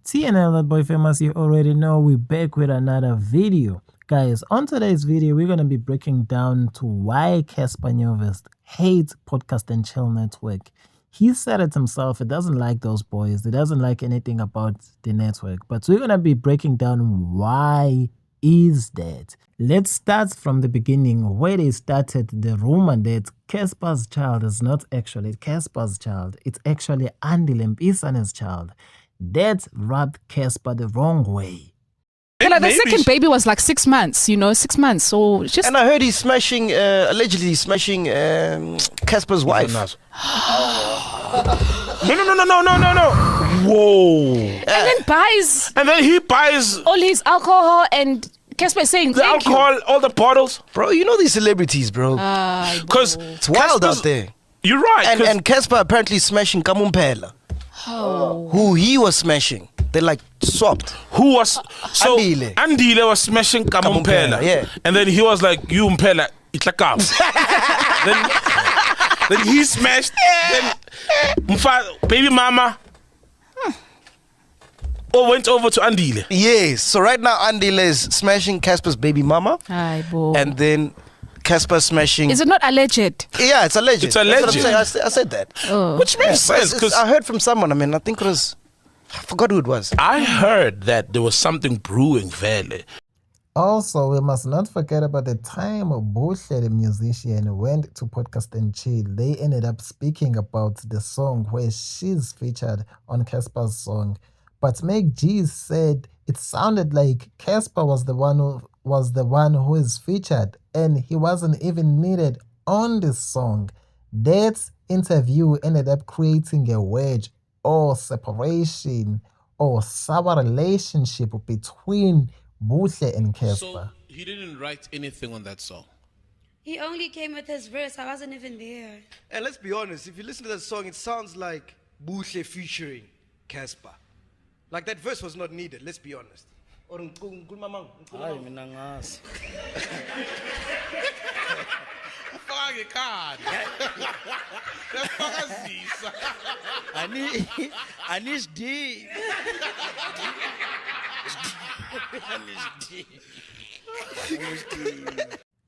TNL, that boy famous, you already know we're back with another video. Guys, on today's video, we're going to be breaking down to why Cassper Nyovest hates Podcast and Chill Network. He said it himself, he doesn't like those boys, he doesn't like anything about the network. But we're going to be breaking down why is that. Let's start from the beginning, where they started the rumor that Cassper's child is not actually Cassper's child, it's actually Andile Mpisane's child. That rubbed Cassper the wrong way. Like the second baby was like 6 months, 6 months. So just. And I heard he's smashing, allegedly smashing Cassper's wife. No. Whoa. And then he buys all his alcohol, and Cassper is saying the alcohol, all the bottles. Bro, you know these celebrities, bro. Because it's wild out there. You're right. And Cassper apparently smashing Kamumpela. Oh. Who he was smashing. They like swapped. Who was so Andile was smashing Kamumpela. Yeah. And then he was like, you Mpela, it's like up. then he smashed. Then baby mama went over to Andile. Yes. So right now Andile is smashing Cassper's baby mama. And then Cassper smashing. Is it not alleged? Yeah, it's alleged. It's alleged. I said that. Oh. Which makes sense. Because I heard from someone, I think it was, I forgot who it was. I heard that there was something brewing there. Also, we must not forget about the time Buhle, the musician, went to Podcast and Chill. They ended up speaking about the song where she's featured on Cassper's song. But Macg said it sounded like Cassper was the one who is featured, and he wasn't even needed on this song. That interview ended up creating a wedge or separation or sour relationship between Buhle and Cassper. So he didn't write anything on that song? He only came with his verse. I wasn't even there. And let's be honest, if you listen to that song, it sounds like Buhle featuring Cassper. Like that verse was not needed, let's be honest. Or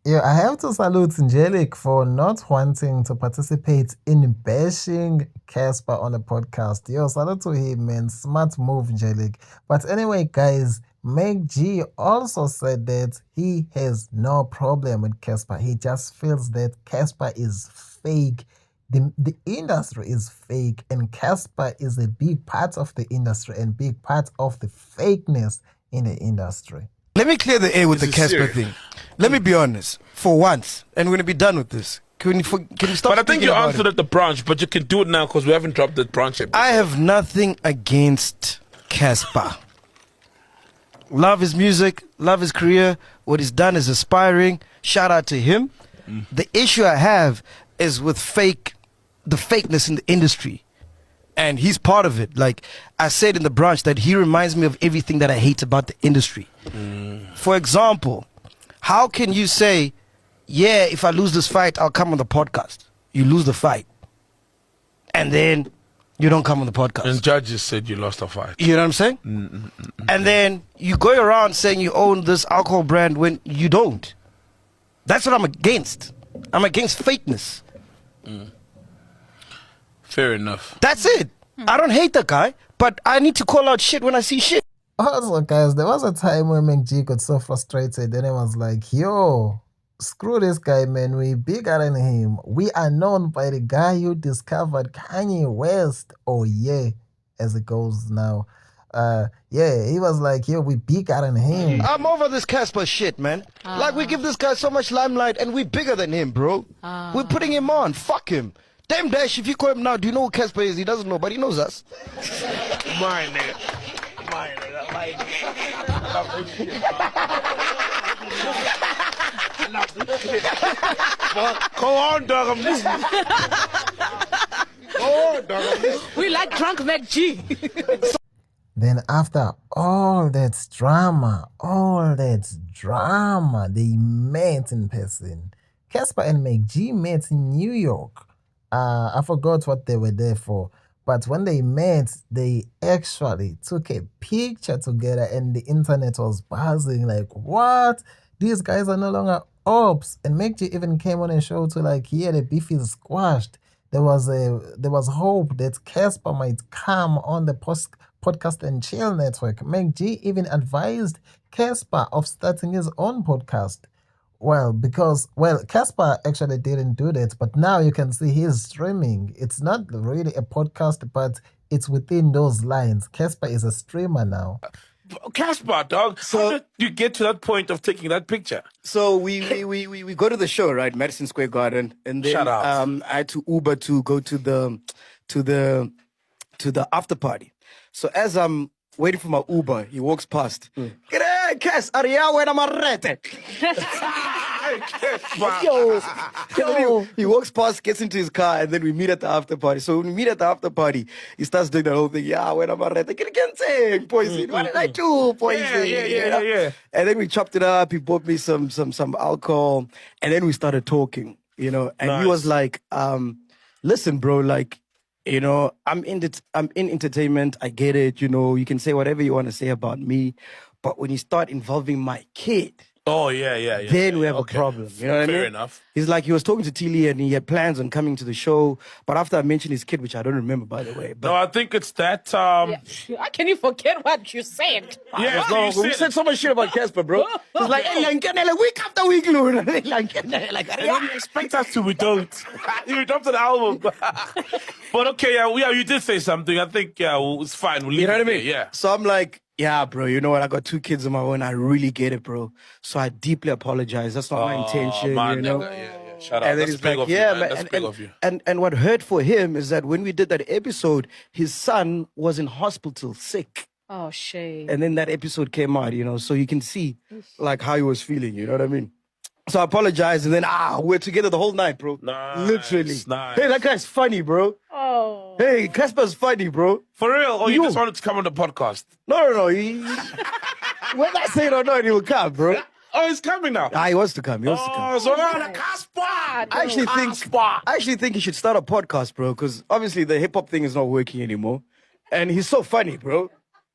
Yeah, I have to salute Angelic for not wanting to participate in bashing Cassper on the podcast. Yo, salute to him, man. Smart move, Angelic. But anyway, guys, Macg also said that he has no problem with Cassper. He just feels that Cassper is fake. The industry is fake, and Cassper is a big part of the industry and big part of the fakeness in the industry. Let me clear the air with the Cassper thing. Let me be honest, for once, and we're going to be done with this. Can you stop? But I think you answered at the branch, but you can do it now because we haven't dropped the branch yet. I have nothing against Cassper. Love his music, love his career. What he's done is aspiring. Shout out to him. The issue I have is with the fakeness in the industry. And he's part of it. Like I said in the branch, that he reminds me of everything that I hate about the industry. For example, how can you say, yeah, if I lose this fight, I'll come on the podcast? You lose the fight. And then you don't come on the podcast. And judges said you lost a fight. You know what I'm saying? And then you go around saying you own this alcohol brand when you don't. That's what I'm against. I'm against fakeness. Fair enough. That's it. I don't hate the guy, but I need to call out shit when I see shit. Also, guys, there was a time when Macg got so frustrated and he was like, yo, screw this guy, man. We bigger than him. We are known by the guy who discovered Kanye West. Oh, yeah, as it goes now. Yeah, he was like, yo, we bigger than him. I'm over this Cassper shit, man. Like, we give this guy so much limelight and we're bigger than him, bro. We're putting him on. Fuck him. Damn Dash, if you call him now, do you know who Cassper is? He doesn't know, but he knows us. My nigga. My nigga. I love this shit. I love this shit. Go on, dog. I'm listening. Go on, dog. I'm listening. We like drunk Macg. Then after all that drama, they met in person. Cassper and Macg met in New York. I forgot what they were there for. But when they met, they actually took a picture together and the internet was buzzing like, what? These guys are no longer ops. And Macg even came on a show to like, yeah, the beef is squashed. There was hope that Cassper might come on the podcast and chill network. Macg even advised Cassper of starting his own podcast. Well, Cassper actually didn't do that, but now you can see he's streaming. It's not really a podcast, but it's within those lines. Cassper is a streamer now. Cassper, dog. How did you get to that point of taking that picture? So we go to the show, right? Madison Square Garden. And then Shout out. I had to Uber to go to the after party. So as I'm waiting for my Uber, he walks past. Cass, Aria, when I'm He walks past, gets into his car, and then we meet at the after party. So when we meet at the after party, he starts doing that whole thing. Yeah, when I'm poison. What did I do? Poison. Yeah. And then we chopped it up. He bought me some alcohol, and then we started talking. You know, and Nice. he was like, "Listen, bro, like, you know, I'm in entertainment. I get it. You know, you can say whatever you want to say about me, but when you start involving my kid." Oh, yeah. Then we have Okay. a problem. You know what I mean? Fair enough. He's like, he was talking to Tilly and he had plans on coming to the show. But after I mentioned his kid, which I don't remember, by the way. No, But I think it's that. How can you forget what you said? Yeah, no, so you we said so much shit about Cassper, bro. He's like, hey, Lankanele, week after week, Lord. Lankanele, like, And when you expect us to, we don't. We dropped an album. But okay, yeah, you did say something. I think, it's fine. We'll leave You know it what I mean? there, yeah. So I'm like, yeah, bro, you know what? I got 2 kids of my own. I really get it, bro. So I deeply apologize. That's not my intention, man, you know? Yeah. Shout out. And then That's he's big like, of you, yeah, man. That's big of you. And what hurt for him is that when we did that episode, his son was in hospital sick. Oh, shame. And then that episode came out, you know, so you can see like how he was feeling, you know what I mean? So I apologize, and then we're together the whole night, bro. Nice, Literally. nice. Hey, that guy's funny, bro. Oh. Hey, Casper's funny, bro. For real? Or you You. just wanted to come on the podcast? No. Whether I say it or not, he will come, bro. Oh, he's coming now. He wants to come. He wants to come. Oh, so the Cassper. I actually think he should start a podcast, bro, because obviously the hip hop thing is not working anymore. And he's so funny, bro.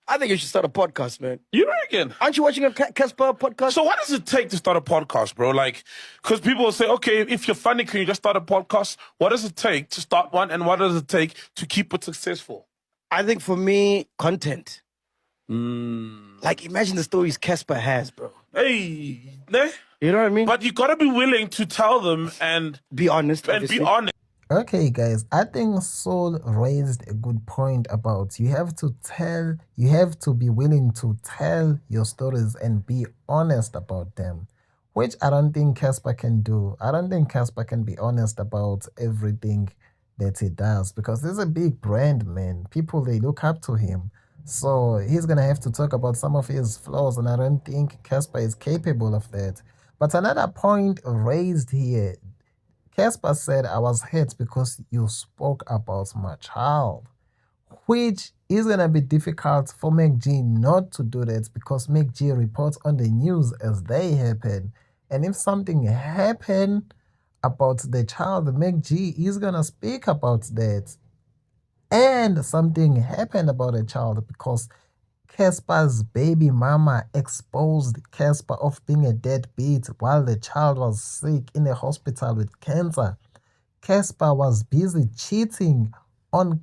I think you should start a podcast, man. You reckon? Aren't you watching a Cassper podcast? So what does it take to start a podcast, bro? Like, because people will say, okay, if you're funny, can you just start a podcast? What does it take to start one, and what does it take to keep it successful? I think for me, content. Like, imagine the stories Cassper has, bro. Hey, ne? You know what I mean? But you gotta be willing to tell them and be honest. be obviously. honest. Okay, guys, I think Saul raised a good point about you have to be willing to tell your stories and be honest about them, which I don't think Cassper can do. I don't think Cassper can be honest about everything that he does because he's a big brand, man. People, they look up to him. So he's going to have to talk about some of his flaws, and I don't think Cassper is capable of that. But another point raised here, Cassper said, I was hurt because you spoke about my child, which is going to be difficult for Macg not to do that because Macg reports on the news as they happen. And if something happened about the child, Macg is going to speak about that. And something happened about a child because Cassper's baby mama exposed Cassper of being a deadbeat while the child was sick in a hospital with cancer. Cassper was busy cheating on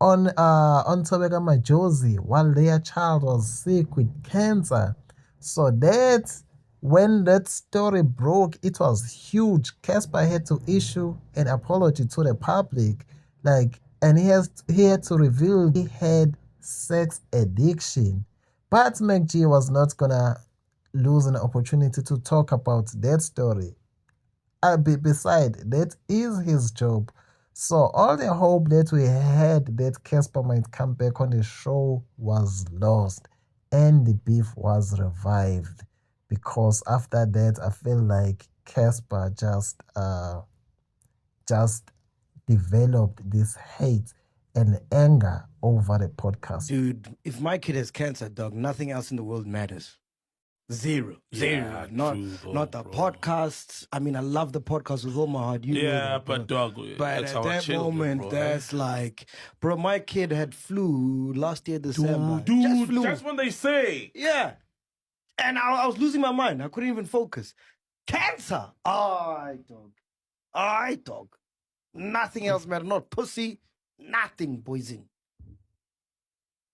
Tobeka Majosi while their child was sick with cancer. So when that story broke, it was huge. Cassper had to issue an apology to the public, and he had to reveal he had sex addiction. But Macg was not gonna lose an opportunity to talk about that story. Besides, that is his job. So all the hope that we had that Cassper might come back on the show was lost, and the beef was revived because after that I feel like Cassper just developed this hate and anger over the podcast. Dude, if my kid has cancer, dog, nothing else in the world matters. Zero. Yeah, Not true, though, not the bro. podcasts. I mean, I love the podcast with all my heart. You know Yeah, that, bro. but dog, But that's at our that children, moment, bro, that's like, bro, my kid had flu last year, December. Dude, Just flu. that's when they say. Yeah. And I was losing my mind. I couldn't even focus. Cancer. Alright, dog. Nothing else matter. Not pussy. Nothing, poison.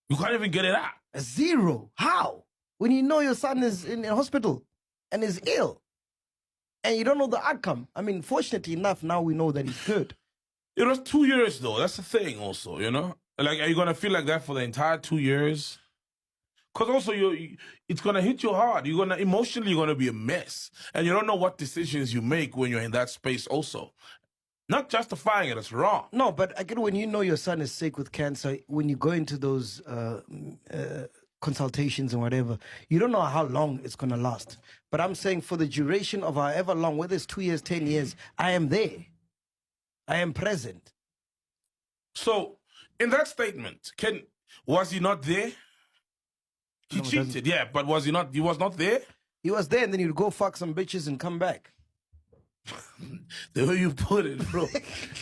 You can't even get it out. Zero. How? When you know your son is in a hospital and is ill and you don't know the outcome. I mean, fortunately enough, now we know that he's good. It was 2 years, though. That's the thing, also, you know? Like, are you going to feel like that for the entire 2 years? Because also, it's going to hit you hard. Emotionally, you're going to be a mess. And you don't know what decisions you make when you're in that space, also. Not justifying it, it's wrong. No, but again, when you know your son is sick with cancer, when you go into those consultations and whatever, you don't know how long it's going to last. But I'm saying for the duration of however long, whether it's 2 years, 10 years, I am there. I am present. So, in that statement, was he not there? He cheated, yeah, but was he not? He was not there? He was there, and then he'd go fuck some bitches and come back. The way you put it, bro.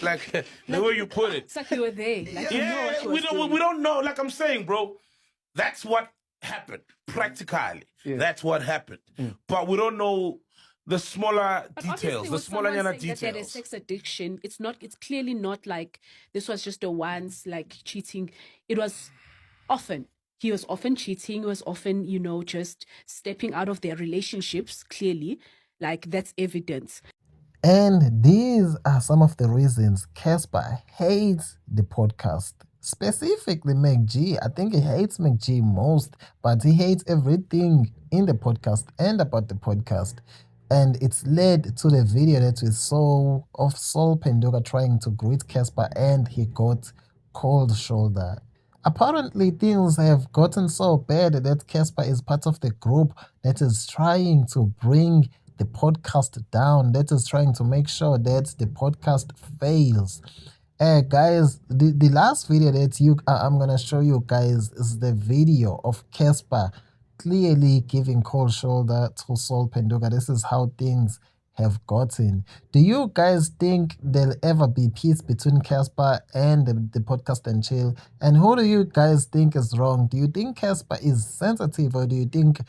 Like, the way you put it. It's like you were there. Like, you know what you we don't know. Like I'm saying, bro, that's what happened, practically. Yeah. That's what happened. But we don't know the smaller But details, obviously the with smaller someone saying details. that they had a sex addiction, it's clearly not like this was just a once, like cheating. It was often. He was often cheating. He was often, just stepping out of their relationships, clearly. Like, that's evidence. And these are some of the reasons Cassper hates the podcast. Specifically Macg. I think he hates Macg most, but he hates everything in the podcast and about the podcast. And it's led to the video that we saw of Sol Pendoga trying to greet Cassper and he got cold shoulder. Apparently, things have gotten so bad that Cassper is part of the group that is trying to bring the podcast down, that is trying to make sure that the podcast fails. Guys, the last video that I'm going to show you guys is the video of Cassper clearly giving cold shoulder to Sol Pendoga. This is how things have gotten. Do you guys think there'll ever be peace between Cassper and the podcast and chill? And who do you guys think is wrong? Do you think Cassper is sensitive, or do you think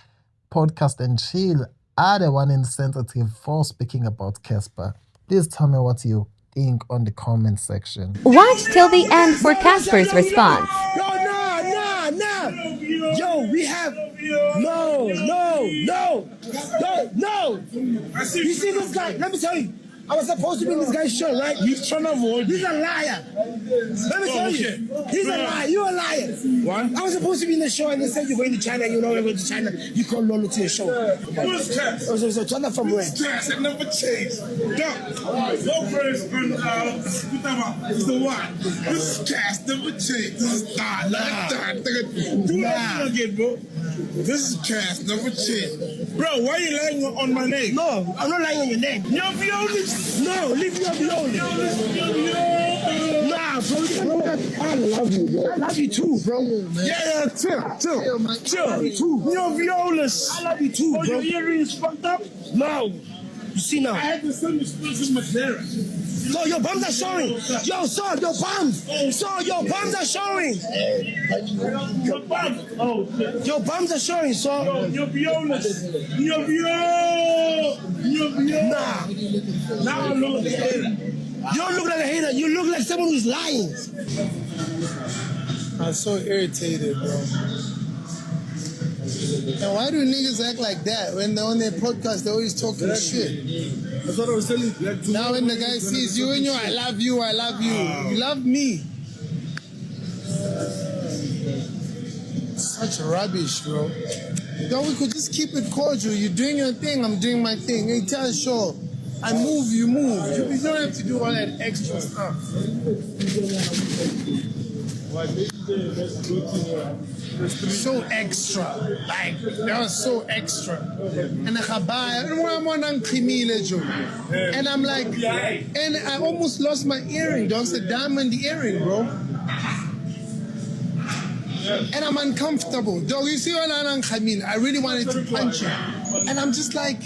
podcast and chill are the one insensitive for speaking about Cassper? Please tell me what you think on the comment section. Watch till the end for Cassper's response. Nah. Yo, we have no. You see this guy? Let me tell you. I was supposed to be in this guy's show, right? He's trying to avoid. He's a liar. Let me tell you. He's a liar. You're a liar. What? I was supposed to be in the show and they said you're going to China. You know, you're going to China. You call Lolo to your show. Who's Cass? So China from where? Cass, it never changed. Go first on the what? This is Cass, never changed. This is do that again, bro. This is Cass, never changed. Bro, why are you lying on my name? No, I'm not lying on your name. Nyovest. No, leave me alone. Nah, bro. I love you, bro. I love you too, bro. Yeah, chill. I love you too. Nyovest. I love you too, bro. Your earrings fucked up? No. You see now. I had the same experience in Madeira. No, your bums are showing. Yo, son, your bums. Son, your bums are showing. Your bum. Your bums are showing, son. You're Violas. Nah. Now I look like a hater. You don't look like a hater. You look like someone who's lying. I'm so irritated, bro. And why do niggas act like that when they're on their podcast? They're always talking shit. That's what I was telling you. Now when the guy sees you and you, I love you. You love me. Such rubbish, bro. Yo, we could just keep it cordial. You're doing your thing, I'm doing my thing. Hey, tell sure. I move, you move. You don't have to do all that extra stuff. So extra. Like, that was so extra. And I'm like, and I almost lost my earring. That's the diamond earring, bro. and I'm uncomfortable. Dog, you see when I'm Khamil, I really wanted to punch him. And I'm just like,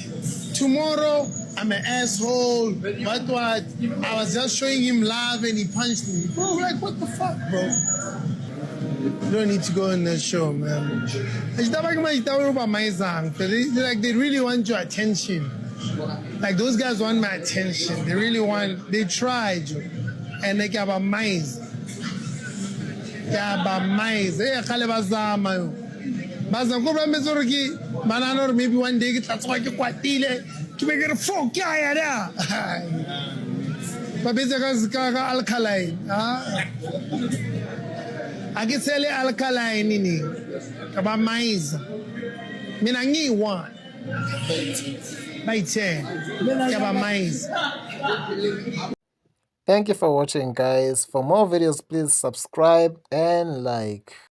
tomorrow, I'm an asshole. What? I was just showing him love and he punched me. Bro, like, what the fuck, bro? You don't need to go on that show, man. Like, they really want your attention. Like, those guys want my attention. They really want, they tried, and they got amazed. Maybe one day that's why you kwatile to make it a folk yeah. But basically alkaline. I can sell alkaline nini. About maize. Mina ngi one. By 10. About maize. Thank you for watching, guys. For more videos, please subscribe and like.